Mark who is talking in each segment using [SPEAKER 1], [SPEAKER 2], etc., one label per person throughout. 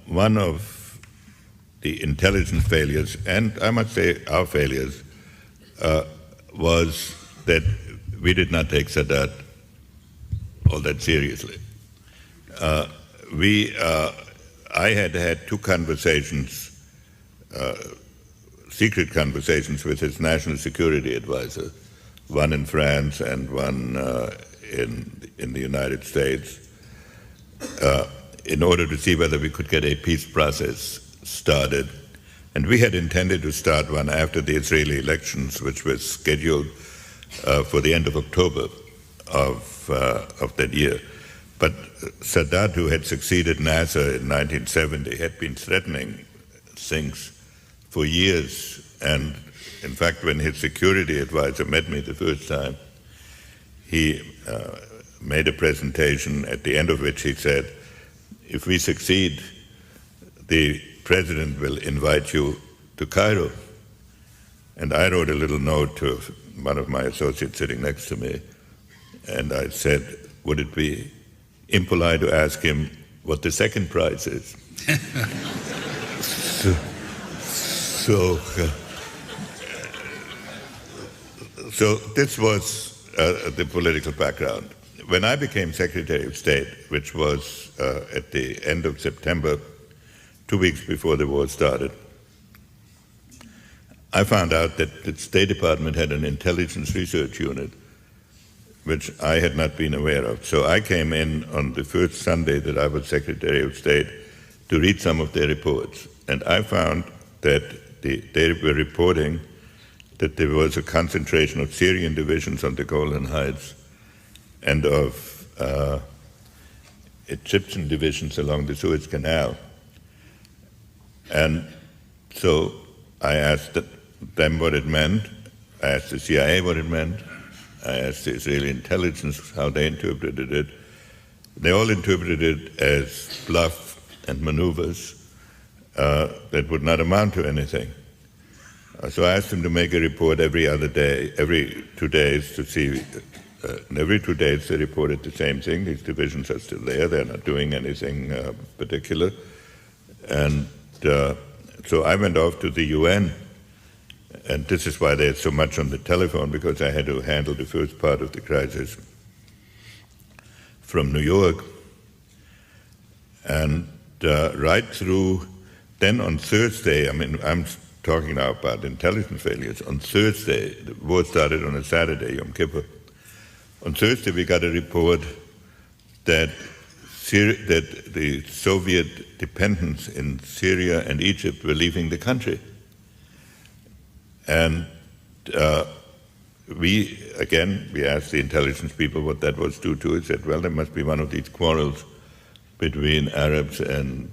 [SPEAKER 1] One of the intelligence failures, and I must say our failures, was that we did not take Sadat all that seriously. I had two conversations, secret conversations with his national security advisor, one in France and one in the United States, in order to see whether we could get a peace process started. And we had intended to start one after the Israeli elections, which was scheduled for the end of October of that year. But Sadat, who had succeeded Nasser in 1970, had been threatening things for years. And in fact, when his security advisor met me the first time, he made a presentation at the end of which he said, if we succeed, the president will invite you to Cairo. And I wrote a little note to one of my associates sitting next to me, and I said, would it be impolite to ask him what the second prize is? So this was the political background. When I became Secretary of State, which was at the end of September, 2 weeks before the war started, I found out that the State Department had an intelligence research unit, which I had not been aware of. So I came in on the first Sunday that I was Secretary of State to read some of their reports. And I found that they were reporting that there was a concentration of Syrian divisions on the Golan Heights and of Egyptian divisions along the Suez Canal. And so I asked them what it meant. I asked the CIA what it meant. I asked the Israeli intelligence how they interpreted it. They all interpreted it as bluff and maneuvers that would not amount to anything. So I asked them to make a report every other day, every 2 days, to see. And every 2 days they reported the same thing. These divisions are still there. They're not doing anything particular. And so I went off to the UN, and this is why there's so much on the telephone, because I had to handle the first part of the crisis from New York. And right through, then on Thursday, I mean, I'm talking now about intelligence failures. On Thursday, the war started on a Saturday, Yom Kippur. On Thursday, we got a report that the Soviet dependents in Syria and Egypt were leaving the country. And we asked the intelligence people what that was due to. He said, well, there must be one of these quarrels between Arabs and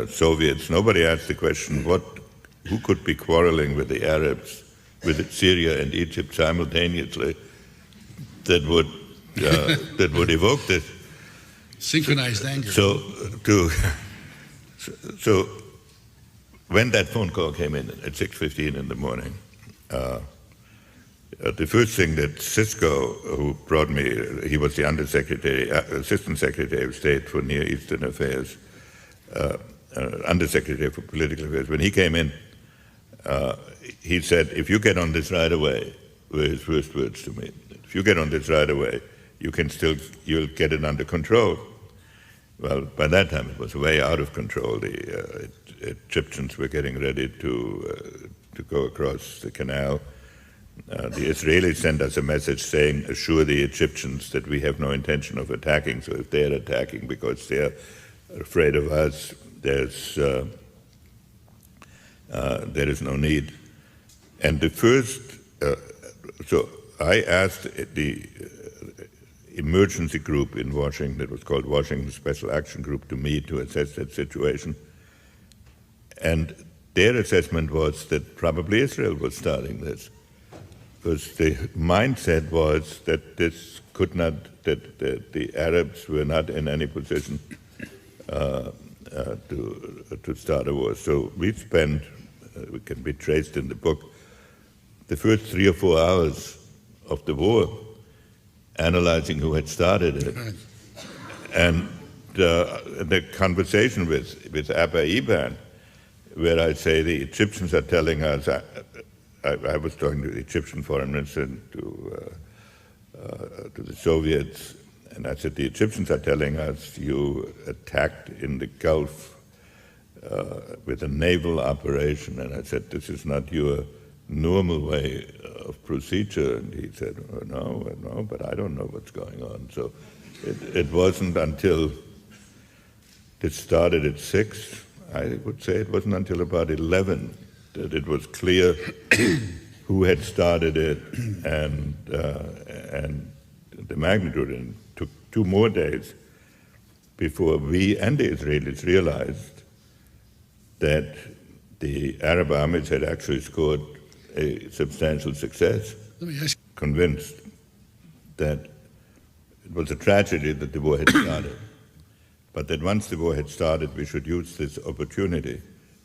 [SPEAKER 1] Soviets. Nobody asked the question, who could be quarreling with the Arabs, with Syria and Egypt simultaneously, that would evoke this.
[SPEAKER 2] Synchronized anger.
[SPEAKER 1] So when that phone call came in at 6:15 in the morning, the first thing that Cisco, who brought me, he was the Assistant Secretary of State for Near Eastern Affairs, Undersecretary for Political Affairs, when he came in, he said, if you get on this right away, were his first words to me, if you get on this right away, you'll get it under control. Well, by that time it was way out of control. The Egyptians were getting ready to go across the canal. The Israelis sent us a message saying, assure the Egyptians that we have no intention of attacking, so if they're attacking because they're afraid of us, there is no need. And the first, so I asked the emergency group in Washington, that was called Washington Special Action Group, to meet to assess that situation. And their assessment was that probably Israel was starting this, because the mindset was that this could not, that the Arabs were not in any position to start a war. So we spent, it can be traced in the book, the first 3 or 4 hours of the war analyzing who had started it. And the conversation with Abba Eban, where I say the Egyptians are telling us, I was talking to the Egyptian foreign minister, to the Soviets, and I said, the Egyptians are telling us you attacked in the Gulf with a naval operation, and I said, this is not your normal way of procedure. And he said, oh, no, but I don't know what's going on. So it wasn't until it started at 6, I would say it wasn't until about 11 that it was clear who had started it and the magnitude. And it took 2 more days before we and the Israelis realized that the Arab armies had actually scored a substantial success.
[SPEAKER 2] Let me ask
[SPEAKER 1] convinced that it was a tragedy that the war had started, but that once the war had started, we should use this opportunity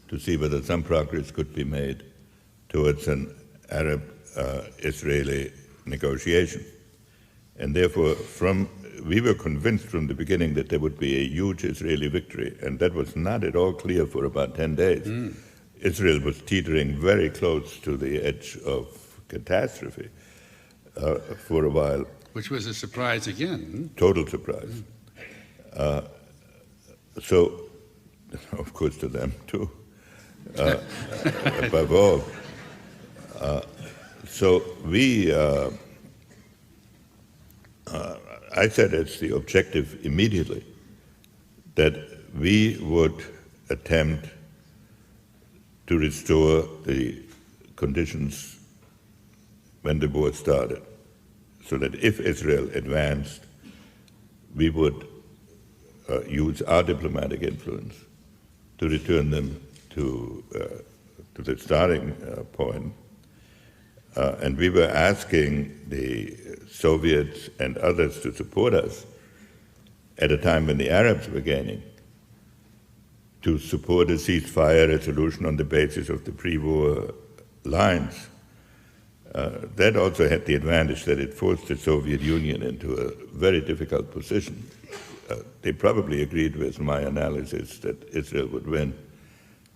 [SPEAKER 1] to see whether some progress could be made towards an Arab-Israeli negotiation. And therefore, we were convinced from the beginning that there would be a huge Israeli victory, and that was not at all clear for about 10 days. Israel was teetering very close to the edge of catastrophe for a while.
[SPEAKER 2] Which was a surprise again.
[SPEAKER 1] Total surprise. So, of course, to them too, above all. So I said it's the objective immediately that we would attempt to restore the conditions when the war started, so that if Israel advanced, we would use our diplomatic influence to return them to the starting point. And we were asking the Soviets and others to support us at a time when the Arabs were gaining, to support a ceasefire resolution on the basis of the pre-war lines. That also had the advantage that it forced the Soviet Union into a very difficult position. They probably agreed with my analysis that Israel would win,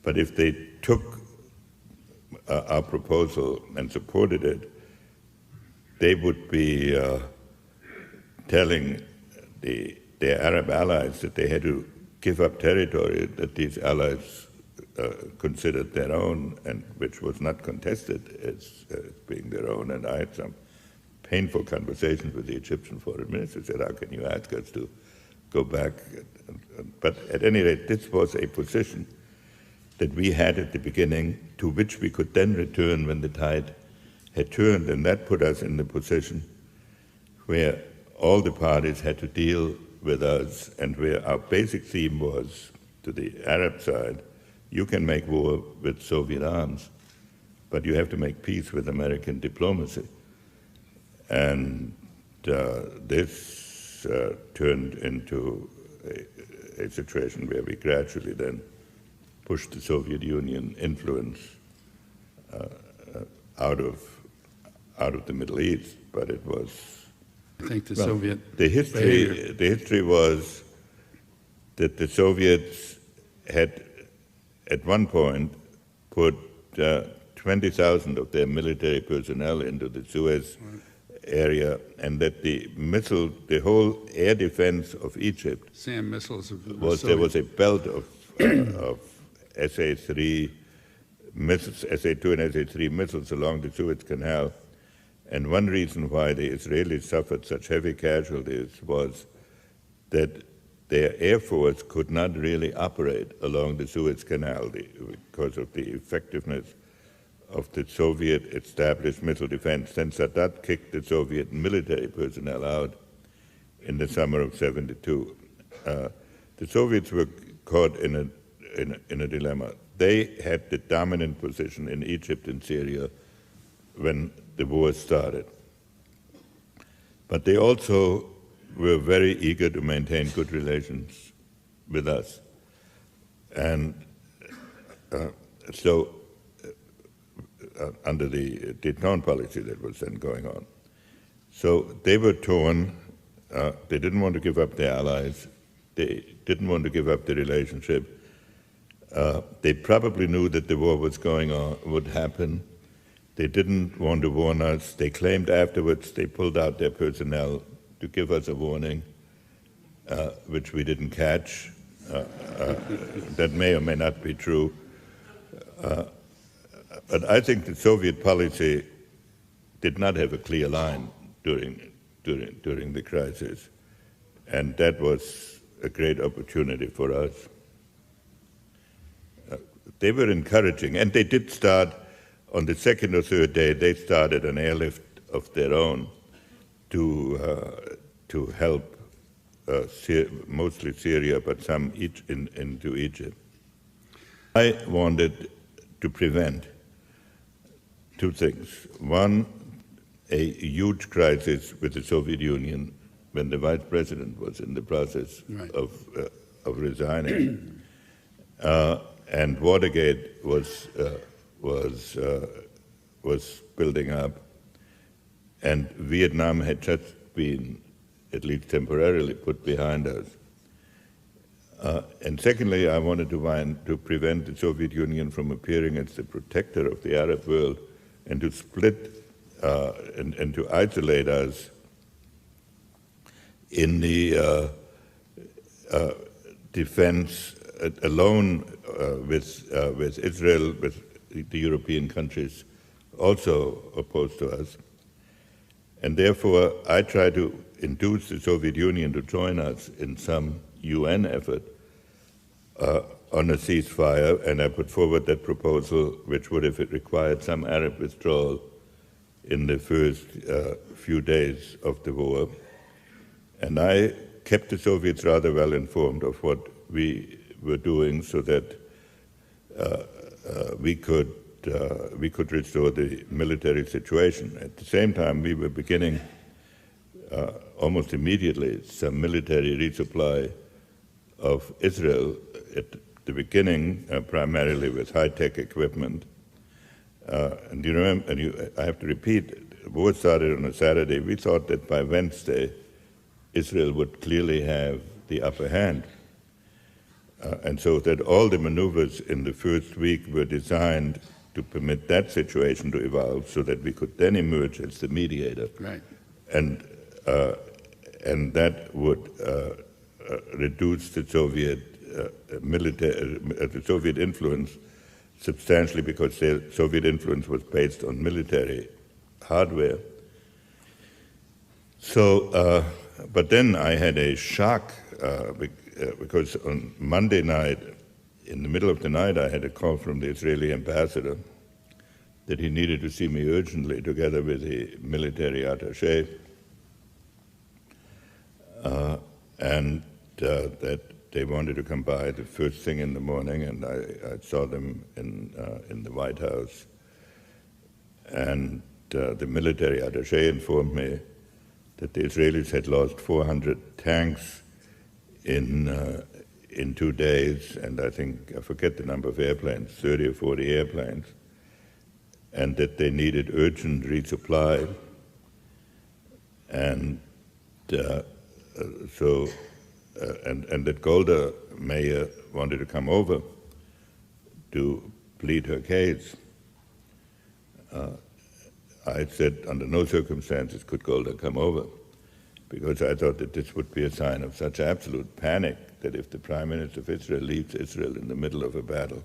[SPEAKER 1] but if they took our proposal and supported it, they would be telling their Arab allies that they had to give up territory that these allies considered their own, and which was not contested as being their own. And I had some painful conversations with the Egyptian foreign minister, said, how can you ask us to go back? But at any rate, this was a position that we had at the beginning, to which we could then return when the tide had turned, and that put us in the position where all the parties had to deal with us, and where our basic theme was, to the Arab side, you can make war with Soviet arms, but you have to make peace with American diplomacy. And this turned into a situation where we gradually then pushed the Soviet Union influence out of the Middle East, but it was.
[SPEAKER 2] I think the Soviet.
[SPEAKER 1] The history was that the Soviets had, at one point, put 20,000 of their military personnel into the Suez area, and that the whole air defense of Egypt
[SPEAKER 2] SAM missiles
[SPEAKER 1] there was a belt of SA-3 missiles, SA-2 and SA-3 missiles along the Suez Canal. And one reason why the Israelis suffered such heavy casualties was that their air force could not really operate along the Suez Canal because of the effectiveness of the Soviet established missile defense. Then Sadat kicked the Soviet military personnel out in the summer of '72. The Soviets were caught in a dilemma. They had the dominant position in Egypt and Syria when the war started. But they also were very eager to maintain good relations with us. And so under the détente policy that was then going on. So they were torn. They didn't want to give up their allies, They didn't want to give up the relationship. They probably knew that the war was going on, would happen. They didn't want to warn us. They claimed afterwards they pulled out their personnel to give us a warning, which we didn't catch. That may or may not be true. But I think the Soviet policy did not have a clear line during the crisis, and that was a great opportunity for us. They were encouraging, and they did start on the second or third day. They started an airlift of their own to help mostly Syria, but some into Egypt. I wanted to prevent two things. One, a huge crisis with the Soviet Union when the vice president was in the process of resigning, and Watergate was building up, and Vietnam had just been, at least temporarily, put behind us. And secondly, I wanted to prevent the Soviet Union from appearing as the protector of the Arab world, and to split and to isolate us in the defense alone with Israel, with the European countries also opposed to us. And therefore, I tried to induce the Soviet Union to join us in some UN effort on a ceasefire, and I put forward that proposal, which would have required some Arab withdrawal in the first few days of the war. And I kept the Soviets rather well informed of what we were doing, so that we could restore the military situation. At the same time, we were beginning almost immediately some military resupply of Israel, at the beginning primarily with high-tech equipment. And you remember, I have to repeat, the war started on a Saturday. We thought that by Wednesday, Israel would clearly have the upper hand. And so that all the maneuvers in the first week were designed to permit that situation to evolve, so that we could then emerge as the mediator.
[SPEAKER 2] Right.
[SPEAKER 1] And that would reduce the Soviet the Soviet influence substantially, because the Soviet influence was based on military hardware. So, but then I had a shock because on Monday night, in the middle of the night, I had a call from the Israeli ambassador that he needed to see me urgently, together with the military attaché, and that they wanted to come by the first thing in the morning, and I saw them in the White House. And the military attaché informed me that the Israelis had lost 400 tanks in 2 days, and I forget the number of airplanes, 30 or 40 airplanes, and that they needed urgent resupply. And and that Golda Meir wanted to come over to plead her case. I said, under no circumstances could Golda come over, because I thought that this would be a sign of such absolute panic that if the Prime Minister of Israel leaves Israel in the middle of a battle,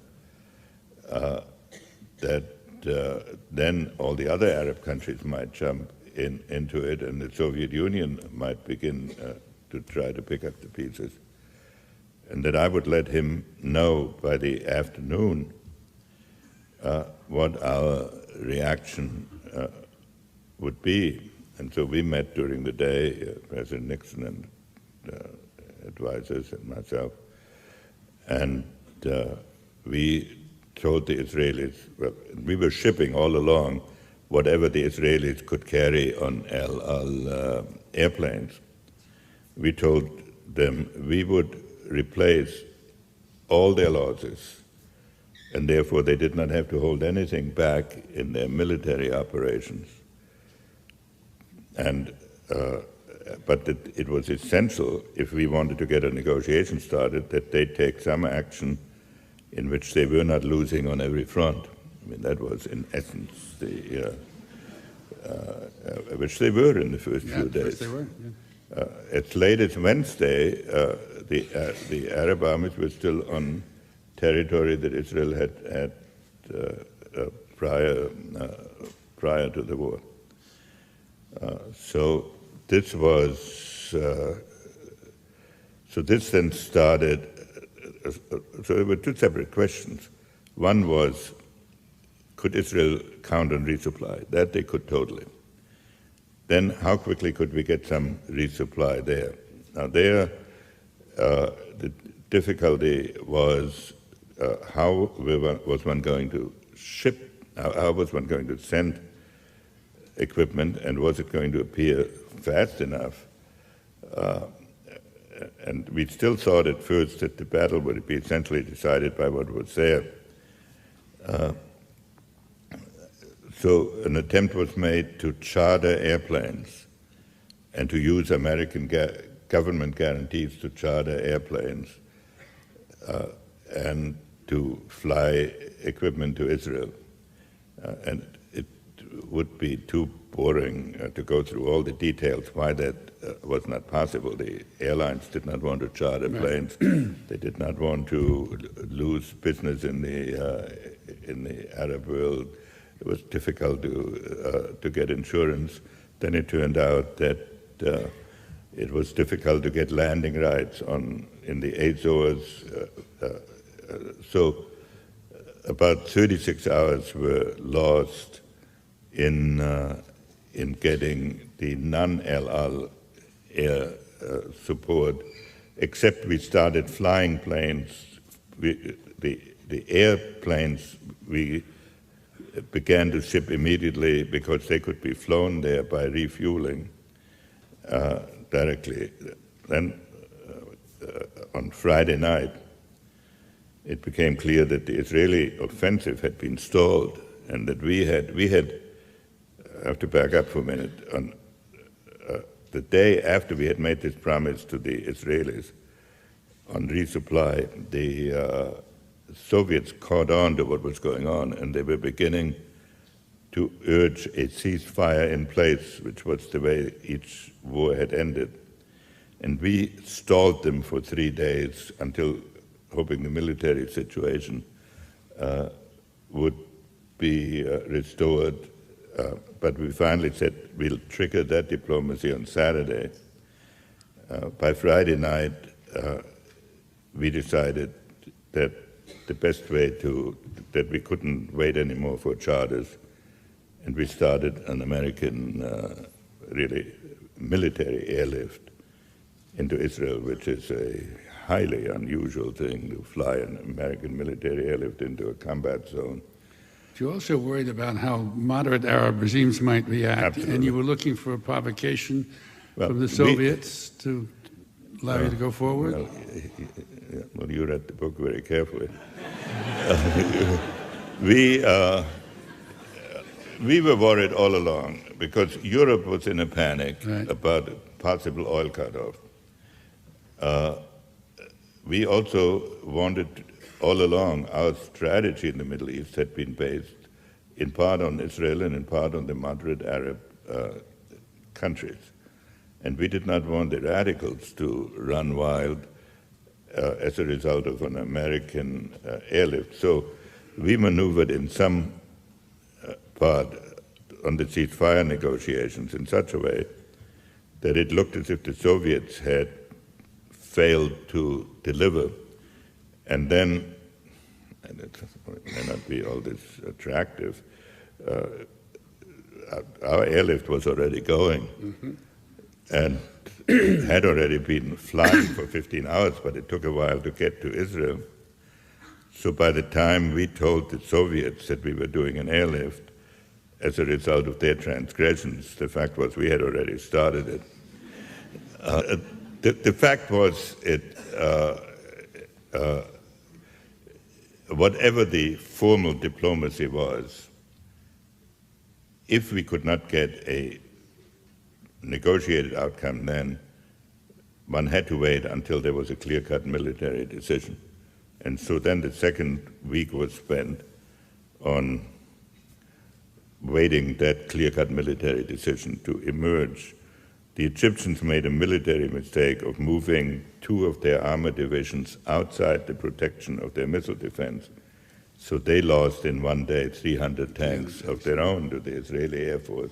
[SPEAKER 1] then all the other Arab countries might jump into it, and the Soviet Union might begin to try to pick up the pieces. And that I would let him know by the afternoon what our reaction would be. And so we met during the day, President Nixon and advisors and myself, and we told the Israelis, well, we were shipping all along whatever the Israelis could carry on El Al airplanes. We told them we would replace all their losses, and therefore they did not have to hold anything back in their military operations. And but it was essential, if we wanted to get a negotiation started, that they take some action in which they were not losing on every front. I mean, that was in essence which they were in the first few days.
[SPEAKER 2] They were. Yeah.
[SPEAKER 1] As late as Wednesday, the Arab armies were still on territory that Israel had prior to the war. So this was. So this then started. So there were two separate questions. One was, could Israel count on resupply? That they could totally. Then how quickly could we get some resupply there? Now there, the difficulty was how was one going to ship, how was one going to send equipment, and was it going to appear fast enough? And we still thought at first that the battle would be essentially decided by what was there. So an attempt was made to charter airplanes and to use American government guarantees to charter airplanes and to fly equipment to Israel. And it would be too boring to go through all the details why that was not possible. The airlines did not want to charter planes. They did not want to lose business in the Arab world. It was difficult to get insurance. Then it turned out that it was difficult to get landing rights in the Azores. So about 36 hours were lost in getting the non-El Al air support, except we started flying planes. The airplanes we began to ship immediately because they could be flown there by refueling directly. Then on Friday night, it became clear that the Israeli offensive had been stalled, and that we had I have to back up for a minute. On the day after we had made this promise to the Israelis on resupply, the Soviets caught on to what was going on, and they were beginning to urge a ceasefire in place, which was the way each war had ended. And we stalled them for 3 days until hoping the military situation would be restored. But we finally said we'll trigger that diplomacy on Saturday. By Friday night, we decided that the best way that we couldn't wait anymore for charters, and we started an American, really military airlift into Israel, which is a highly unusual thing to fly an American military airlift into a combat zone.
[SPEAKER 2] You also worried about how moderate Arab regimes might react,
[SPEAKER 1] Absolutely.
[SPEAKER 2] and you were looking for a provocation from the Soviets to allow you to go forward?
[SPEAKER 1] Well, you read the book very carefully. We were worried all along because Europe was in a panic about a possible oil cutoff. We also wanted, all along, our strategy in the Middle East had been based in part on Israel and in part on the moderate Arab countries. And we did not want the radicals to run wild as a result of an American airlift. So we maneuvered in some part on the ceasefire negotiations in such a way that it looked as if the Soviets had failed to deliver. And then, and it may not be all this attractive, our airlift was already going and had already been flying for 15 hours, but it took a while to get to Israel. So by the time we told the Soviets that we were doing an airlift as a result of their transgressions, the fact was we had already started it. The fact was, whatever the formal diplomacy was, if we could not get a negotiated outcome then, one had to wait until there was a clear-cut military decision. And so then the second week was spent on waiting that clear-cut military decision to emerge. The Egyptians made a military mistake of moving 2 of their armor divisions outside the protection of their missile defense. So they lost in one day 300 tanks of their own to the Israeli Air Force.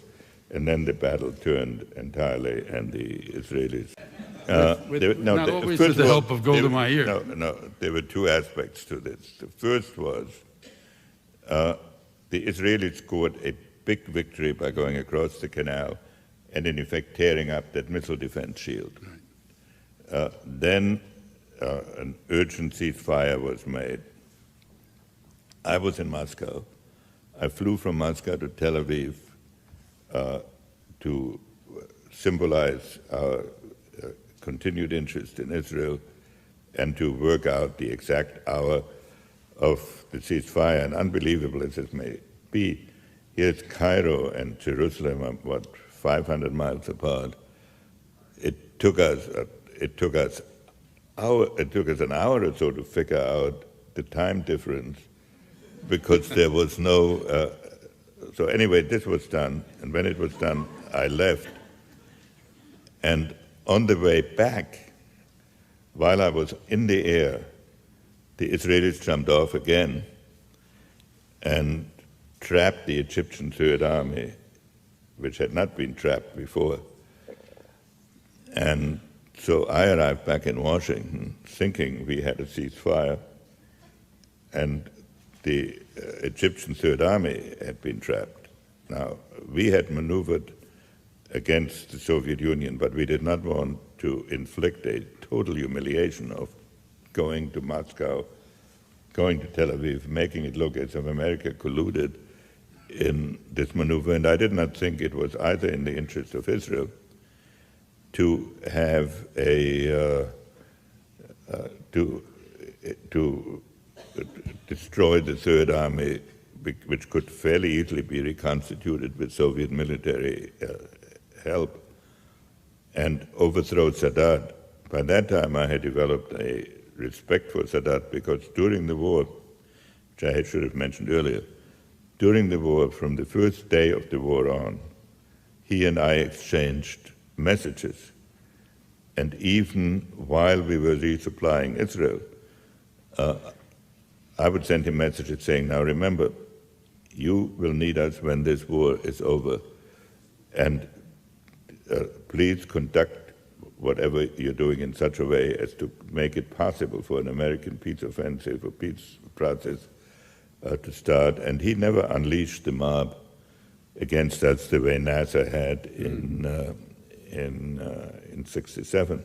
[SPEAKER 1] And then the battle turned entirely, and the Israelis...
[SPEAKER 2] not always with the help of Golda Meir.
[SPEAKER 1] No, there were 2 aspects to this. The first was the Israelis scored a big victory by going across the canal and in effect tearing up that missile defense shield. Then an urgent ceasefire was made. I was in Moscow. I flew from Moscow to Tel Aviv to symbolize our continued interest in Israel and to work out the exact hour of the ceasefire. And unbelievable as it may be, here's Cairo and Jerusalem, what, 500 miles apart. It took us an hour or so to figure out the time difference because there was no. So anyway, this was done, and when it was done, I left. And on the way back, while I was in the air, the Israelis jumped off again and trapped the Egyptian Third Army, which had not been trapped before. And so I arrived back in Washington thinking we had a ceasefire, and the Egyptian Third Army had been trapped. Now, we had maneuvered against the Soviet Union, but we did not want to inflict a total humiliation of going to Moscow, going to Tel Aviv, making it look as if America colluded in this maneuver. And I did not think it was either in the interest of Israel to have to destroy the Third Army, which could fairly easily be reconstituted with Soviet military help, and overthrow Sadat. By that time, I had developed a respect for Sadat because during the war, which I should have mentioned earlier, during the war, from the first day of the war on, he and I exchanged messages. And even while we were resupplying Israel, I would send him messages saying, now remember, you will need us when this war is over, and please conduct whatever you're doing in such a way as to make it possible for an American peace offensive or peace process to start. And he never unleashed the mob against us the way NASA had in '67.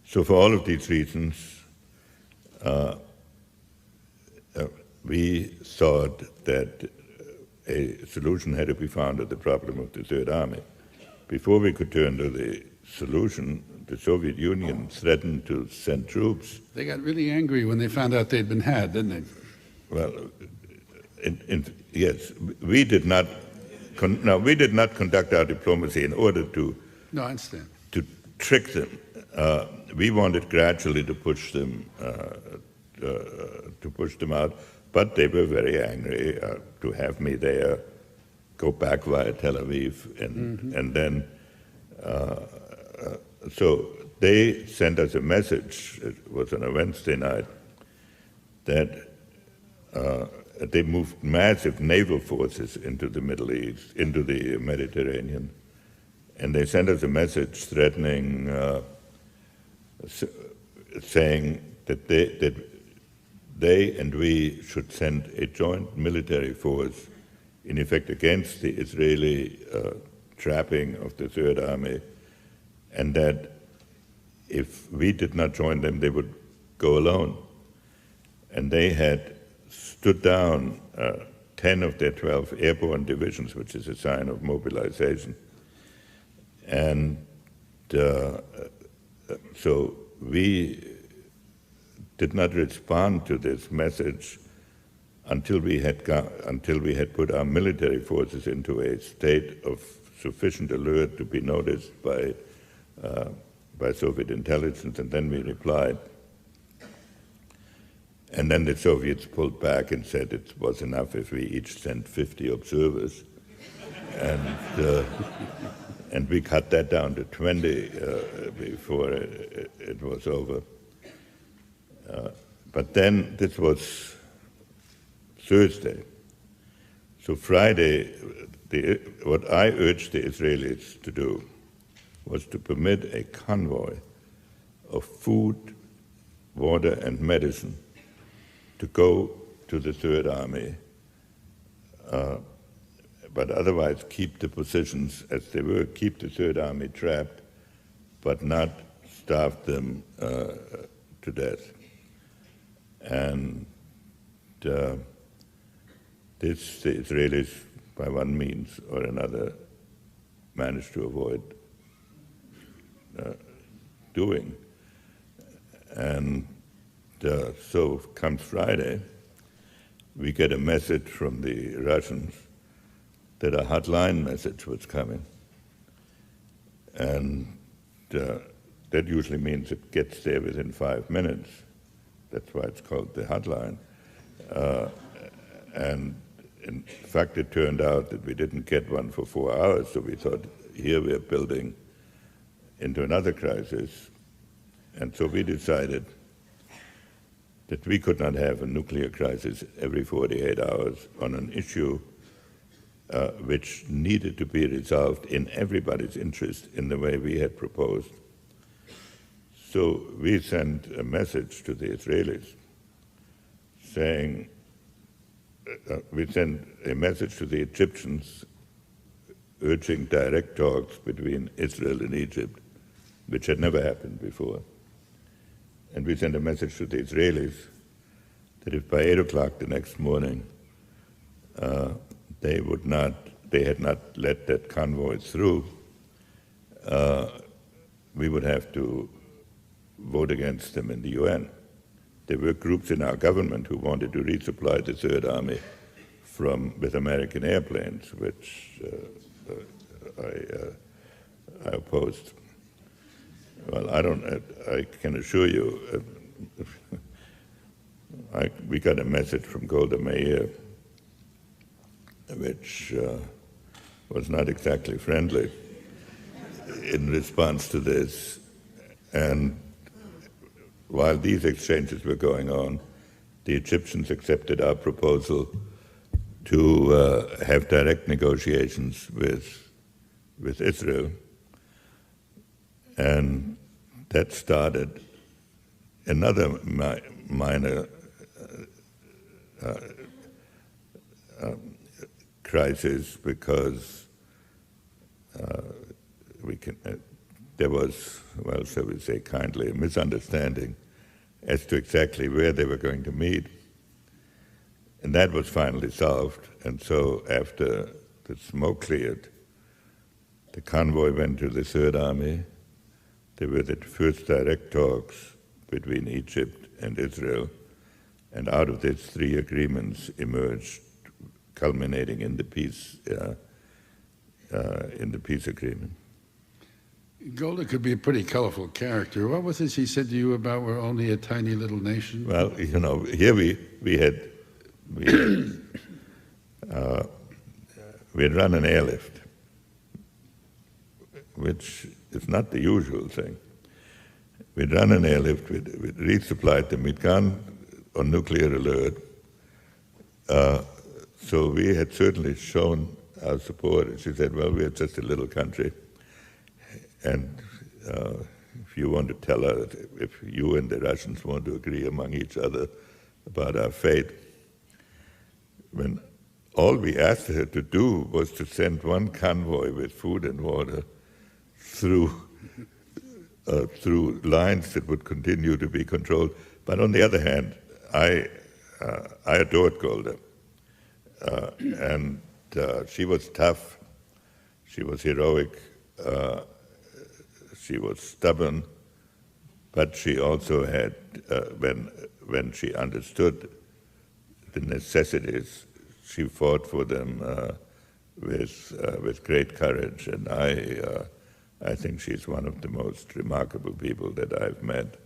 [SPEAKER 1] So for all of these reasons, we thought that a solution had to be found to the problem of the Third Army. Before we could turn to the solution, the Soviet Union threatened to send troops.
[SPEAKER 2] They got really angry when they found out they'd been had, didn't they?
[SPEAKER 1] Well, yes, we did not conduct our diplomacy in order to.
[SPEAKER 2] No, I understand.
[SPEAKER 1] To trick them. We wanted gradually to push them out, but they were very angry to have me there, go back via Tel Aviv, and then so they sent us a message. It was on a Wednesday night that they moved massive naval forces into the Middle East, into the Mediterranean, and they sent us a message threatening, saying that they and we should send a joint military force, in effect against the Israeli trapping of the Third Army, and that if we did not join them, they would go alone. And they had stood down 10 of their 12 airborne divisions, which is a sign of mobilization. And so we did not respond to this message until we had put our military forces into a state of sufficient alert to be noticed by Soviet intelligence, and then we replied. And then the Soviets pulled back and said it was enough if we each sent 50 observers. And we cut that down to 20 before it was over. But then this was Thursday. So Friday, what I urged the Israelis to do was to permit a convoy of food, water, and medicine to go to the Third Army, but otherwise keep the positions as they were, keep the Third Army trapped, but not starve them to death. And this the Israelis, by one means or another, managed to avoid doing. And so comes Friday, we get a message from the Russians that a hotline message was coming. And that usually means it gets there within 5 minutes. That's why it's called the hotline. And in fact, it turned out that we didn't get one for 4 hours, so we thought, here we are building into another crisis. And so we decided that we could not have a nuclear crisis every 48 hours on an issue which needed to be resolved in everybody's interest in the way we had proposed. So we sent a message to the Israelis saying, we sent a message to the Egyptians urging direct talks between Israel and Egypt, which had never happened before. And we sent a message to the Israelis that if by 8 o'clock the next morning they had not let that convoy through, we would have to vote against them in the UN. There were groups in our government who wanted to resupply the Third Army with American airplanes, which I opposed. Well, I can assure you, we got a message from Golda Meir, which was not exactly friendly in response to this. And while these exchanges were going on, the Egyptians accepted our proposal to have direct negotiations with Israel. And that started another minor crisis, because there was, well, shall we say kindly, a misunderstanding as to exactly where they were going to meet. And that was finally solved. And so after the smoke cleared, the convoy went to the Third Army. There were the first direct talks between Egypt and Israel, and out of this 3 agreements emerged, culminating in the peace agreement.
[SPEAKER 2] Golda could be a pretty colorful character. What was this he said to you about we're only a tiny little nation?
[SPEAKER 1] Well, you know, here we had run an airlift, which is not the usual thing. We'd run an airlift, we'd resupplied them, we'd gone on nuclear alert. So we had certainly shown our support. And she said, well, we are just a little country. And if you want to tell her, if you and the Russians want to agree among each other about our fate, when all we asked her to do was to send one convoy with food and water through lines that would continue to be controlled. But on the other hand, I adored Golda. And she was tough, she was heroic, she was stubborn, but she also had, when she understood the necessities, she fought for them with great courage, and I think she's one of the most remarkable people that I've met.